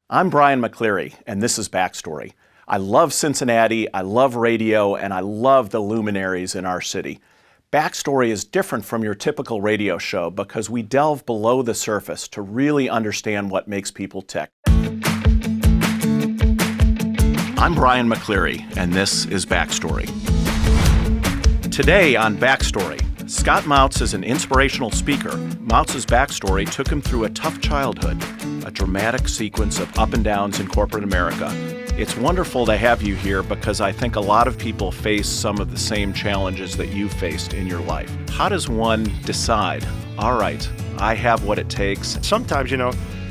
I'm Brian McCleary, and this is Backstory. I love Cincinnati, I love radio, and I love the luminaries in our city. Backstory is different from your typical radio show because we delve below the surface to really understand what makes people tick. I'm Brian McCleary, and this is Backstory. Today on Backstory, Scott Moutz is an inspirational speaker. Moutz's backstory took him through a tough childhood, a dramatic sequence of up and downs in corporate America. It's wonderful to have you here because I think a lot of people face some of the same challenges that you faced in your life. How does one decide, all right, I have what it takes? Sometimes,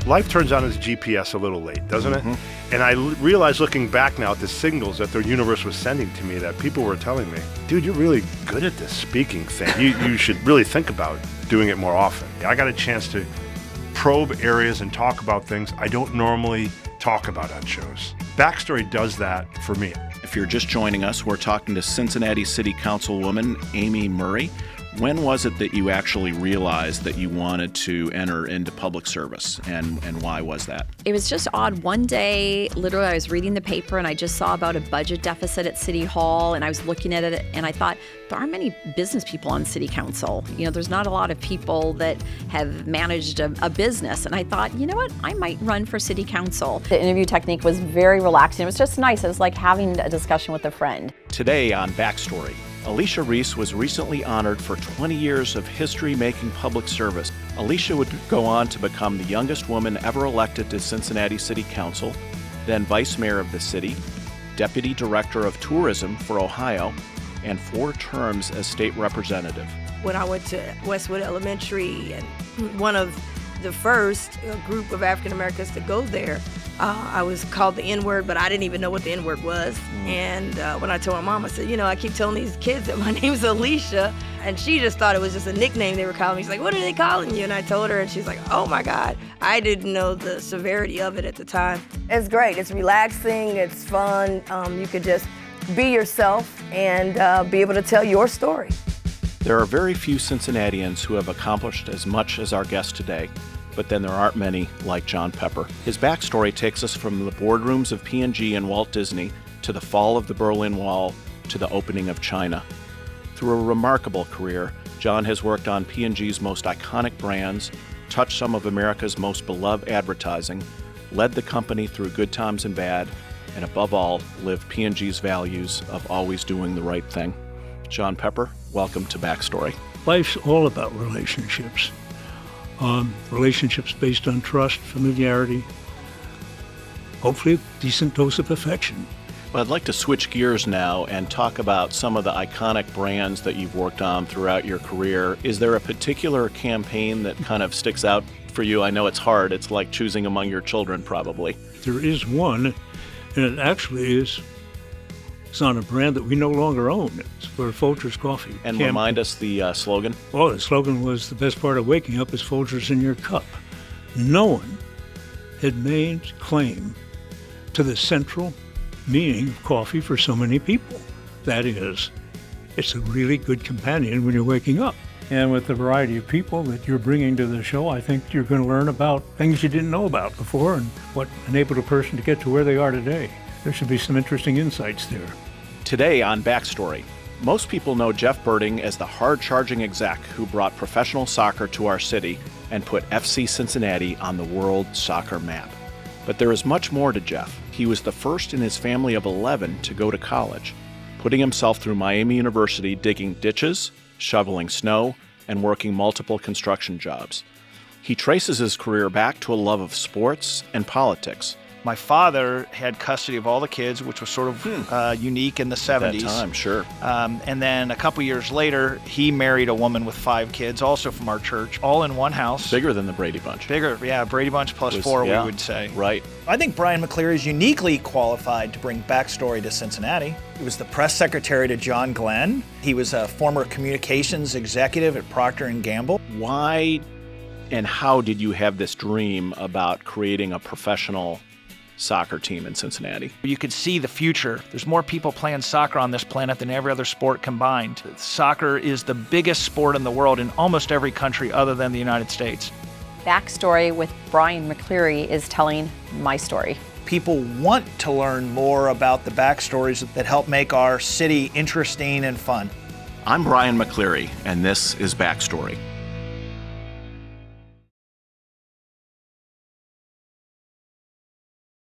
life turns on its GPS a little late, doesn't it? And I realize looking back now at the signals that the universe was sending to me, that people were telling me, dude, you're really good at this speaking thing. You should really think about doing it more often. I got a chance to probe areas and talk about things I don't normally talk about on shows. Backstory does that for me. If you're just joining us, we're talking to Cincinnati City Councilwoman Amy Murray. When was it that you actually realized that you wanted to enter into public service, and why was that? It was just odd. One day, literally, I was reading the paper and I just saw about a budget deficit at City Hall, and I was looking at it and I thought, there aren't many business people on City Council. There's not a lot of people that have managed a business. And I thought, you know what, I might run for City Council. The interview technique was very relaxing. It was just nice. It was like having a discussion with a friend. Today on Backstory, Alicia Reese was recently honored for 20 years of history-making public service. Alicia would go on to become the youngest woman ever elected to Cincinnati City Council, then vice mayor of the city, deputy director of tourism for Ohio, and 4 terms as state representative. When I went to Westwood Elementary, and one of the first group of African Americans to go there, I was called the N-word, but I didn't even know what the N-word was. And when I told my mom, I said, I keep telling these kids that my name's Alicia, and she just thought it was just a nickname they were calling me. She's like, what are they calling you? And I told her, and she's like, oh my God. I didn't know the severity of it at the time. It's great. It's relaxing. It's fun. You could just be yourself and be able to tell your story. There are very few Cincinnatians who have accomplished as much as our guest today, but then there aren't many like John Pepper. His backstory takes us from the boardrooms of P&G and Walt Disney to the fall of the Berlin Wall to the opening of China. Through a remarkable career, John has worked on P&G's most iconic brands, touched some of America's most beloved advertising, led the company through good times and bad, and above all, lived P&G's values of always doing the right thing. John Pepper, welcome to Backstory. Life's all about relationships. Relationships based on trust, familiarity, hopefully a decent dose of affection. Well, I'd like to switch gears now and talk about some of the iconic brands that you've worked on throughout your career. Is there a particular campaign that kind of sticks out for you? I know it's hard. It's like choosing among your children, probably. There is one, and it actually is. It's on a brand that we no longer own. It's for Folgers Coffee. And remind us the slogan. Oh, the slogan was, the best part of waking up is Folgers in your cup. No one had made claim to the central meaning of coffee for so many people. That is, it's a really good companion when you're waking up. And with the variety of people that you're bringing to the show, I think you're going to learn about things you didn't know about before and what enabled a person to get to where they are today. There should be some interesting insights there. Today on Backstory, most people know Jeff Berding as the hard-charging exec who brought professional soccer to our city and put FC Cincinnati on the world soccer map. But there is much more to Jeff. He was the first in his family of 11 to go to college, putting himself through Miami University digging ditches, shoveling snow, and working multiple construction jobs. He traces his career back to a love of sports and politics. My father had custody of all the kids, which was sort of unique in the 70s. At that time, sure. And then a couple years later, he married a woman with 5 kids, also from our church, all in one house. Bigger than the Brady Bunch. Bigger, yeah, Brady Bunch plus 4, we would say. Right. I think Brian McCleary is uniquely qualified to bring Backstory to Cincinnati. He was the press secretary to John Glenn. He was a former communications executive at Procter & Gamble. Why and how did you have this dream about creating a professional soccer team in Cincinnati? You could see the future. There's more people playing soccer on this planet than every other sport combined. Soccer is the biggest sport in the world in almost every country other than the United States. Backstory with Brian McCleary is telling my story. People want to learn more about the backstories that help make our city interesting and fun. I'm Brian McCleary, and this is Backstory.